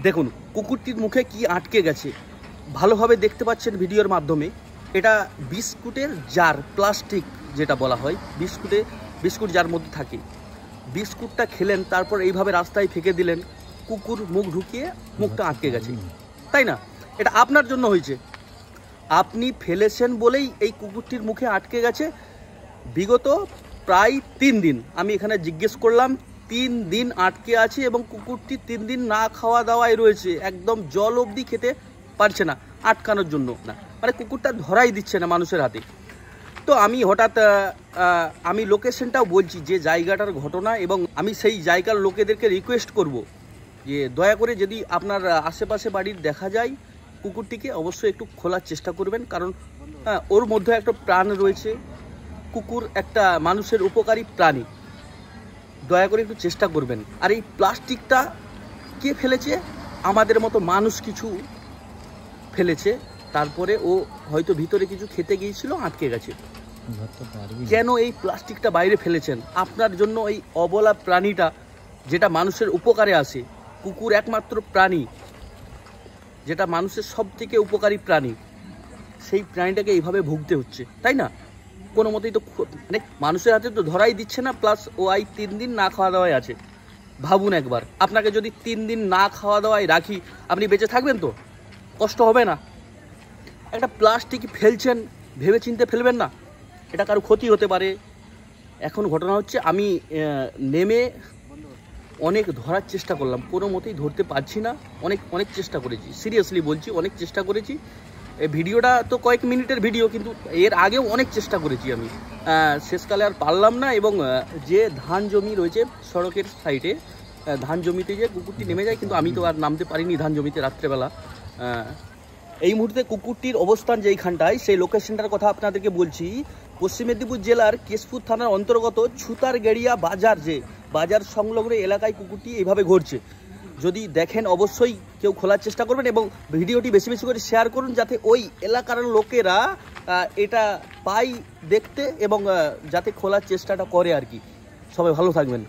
দেখুন কুকুরটির মুখে কি আটকে গেছে, ভালোভাবে দেখতে পাচ্ছেন ভিডিওর মাধ্যমে। এটা বিস্কুটের জার, প্লাস্টিক যেটা বলা হয়, বিস্কুট যার মধ্যে থাকে। বিস্কুটটা খেলেন, তারপর এইভাবে রাস্তায় ফেঁকে দিলেন, কুকুর মুখ ঢুকিয়ে মুখটা আটকে গেছে, তাই না? এটা আপনার জন্য হয়েছে, আপনি ফেলেছেন বলেই এই কুকুরটির মুখে আটকে গেছে। বিগত প্রায় 3 দিন আমি এখানে জিজ্ঞেস করলাম, 3 দিন আটকে আছে এবং কুকুরটি 3 দিন না খাওয়া দাওয়ায় রয়েছে, একদম জল অবধি খেতে পারছে না আটকানোর জন্য। না মানে কুকুরটা ধরাই দিচ্ছে না মানুষের হাতে। তো আমি হঠাৎ আমি লোকেশনটাও বলছি, যে জায়গাটার ঘটনা, এবং আমি সেই জায়গার লোকেদেরকে রিকোয়েস্ট করব যে দয়া করে যদি আপনার আশেপাশে বাড়ির দেখা যায় কুকুরটিকে অবশ্যই একটু খোলার চেষ্টা করবেন, কারণ ওর মধ্যে একটা প্রাণ রয়েছে। কুকুর একটা মানুষের উপকারী প্রাণী, দয়া করে একটু চেষ্টা করবেন। আর এই প্লাস্টিকটা কে ফেলেছে? আমাদের মতো মানুষ কিছু ফেলেছে, তারপরে ও হয়তো ভিতরে কিছু খেতে গিয়েছিল, আটকে গেছে। কেন এই প্লাস্টিকটা বাইরে ফেলেছেন? আপনার জন্য এই অবলা প্রাণীটা, যেটা মানুষের উপকারে আসে, কুকুর একমাত্র প্রাণী যেটা মানুষের সব থেকে উপকারী প্রাণী, সেই প্রাণীটাকে এইভাবে ভুগতে হচ্ছে, তাই না? কোনো মতেই তো মানে মানুষের হাতে তো ধরাই দিচ্ছে না, প্লাস ও 3 দিন না খাওয়া দাওয়ায় আছে। ভাবুন একবার, আপনাকে যদি 3 দিন না খাওয়া দাওয়ায় রাখি, আপনি বেঁচে থাকবেন তো? কষ্ট হবে না? একটা প্লাস্টিক ফেলছেন, ভেবে চিন্তে ফেলবেন না? এটা কারো ক্ষতি হতে পারে। এখন ঘটনা হচ্ছে, আমি নেমে অনেক ধরার চেষ্টা করলাম, কোনো মতেই ধরতে পারছি না। অনেক চেষ্টা করেছি, সিরিয়াসলি বলছি, অনেক চেষ্টা করেছি। এই ভিডিওটা তো কয়েক মিনিটের ভিডিও, কিন্তু এর আগেও অনেক চেষ্টা করেছি আমি, শেষকালে আর পারলাম না। এবং যে ধান জমি রয়েছে সড়কের সাইডে, ধান জমিতে যে কুকুরটি নেমে যায়, কিন্তু আমি তো আর নামতে পারিনি ধান জমিতে রাত্রেবেলা। এই মুহূর্তে কুকুরটির অবস্থান যেইখানটায়, সেই লোকেশনটার কথা আপনাদেরকে বলছি। পশ্চিম মেদিনীপুর জেলার কেশপুর থানার অন্তর্গত ছুতারগেড়িয়া বাজার, যে বাজার সংলগ্ন এলাকায় কুকুরটি এইভাবে ঘুরছে। যদি দেখেন অবশ্যই কেউ খোলার চেষ্টা করবেন, এবং ভিডিওটি বেশি বেশি করে শেয়ার করুন, যাতে ওই এলাকার লোকেরা এটা পায় দেখতে, এবং যাতে খোলার চেষ্টাটা করে আর কি। সবাই ভালো থাকবেন।